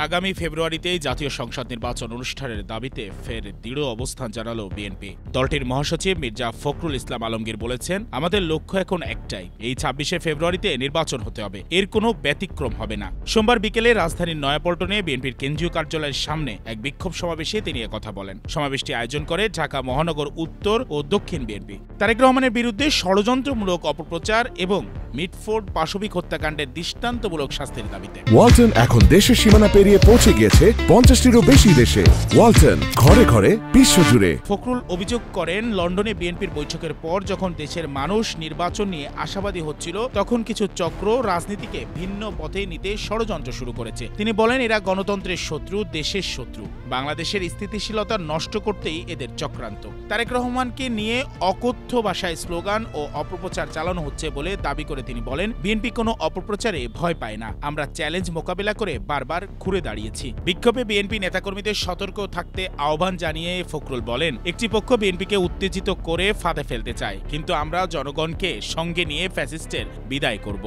আগামী ফেব্রুয়ারিতেই জাতীয় সংসদ নির্বাচন অনুষ্ঠানের দাবিতে ফের দৃঢ় অবস্থান জানালো বিএনপি। দলটির মহাসচিব মির্জা ফখরুল ইসলাম আলমগীর বলেছেন, আমাদের লক্ষ্য এখন একটাই, এই ২৬শে ফেব্রুয়ারিতে নির্বাচন হতে হবে, এর কোনো ব্যতিক্রম হবে না। সোমবার বিকেলে রাজধানীর নয়াপল্টনে বিএনপির কেন্দ্রীয় কার্যালয়ের সামনে এক বিক্ষোভ সমাবেশে তিনি কথা বলেন। সমাবেশটি আয়োজন করে ঢাকা মহানগর উত্তর ও দক্ষিণ বিএনপি। তারেক রহমানের বিরুদ্ধে ষড়যন্ত্রমূলক অপপ্রচার এবং মিটফোর্ড পাশবিক হত্যাকাণ্ডের দৃষ্টান্তমূলক শাস্তির দাবিতে। ওয়ালটন এখন দেশের সীমানা পেরিয়ে পৌঁছে গিয়েছে ৫০টিরও বেশি দেশে। ওয়ালটন, ঘরে ঘরে বিশ্বজুড়ে। ফখরুল অভিযোগ করেন, লন্ডনে বিএনপির বৈঠকের পর যখন দেশের মানুষ নির্বাচন নিয়ে আশাবাদী হচ্ছিল, তখন কিছু চক্র রাজনীতিকে ভিন্ন পথে নিতে ষড়যন্ত্র শুরু করেছে। তিনি বলেন, এরা গণতন্ত্রের শত্রু, দেশের শত্রু, বাংলাদেশের স্থিতিশীলতা নষ্ট করতেই এদের চক্রান্ত। তারেক রহমানকে নিয়ে অকথ্য ভাষায় স্লোগান ও অপপ্রচার চালানো হচ্ছে বলে দাবি করে তিনি বলেন, বিএনপি কোনো অপপ্রচারে ভয় পায় না, আমরা চ্যালেঞ্জ মোকাবেলা করে বারবার ঘুরে দাঁড়িয়েছি। বিক্ষোভে বিএনপি নেতাকর্মীদের সতর্ক থাকতে আহ্বান জানিয়ে ফখরুল বলেন, একটি পক্ষ বিএনপিকে উত্তেজিত করে ফাঁদে ফেলতে চায়, কিন্তু আমরা জনগণকে সঙ্গে নিয়ে ফ্যাসিস্টের বিদায় করব।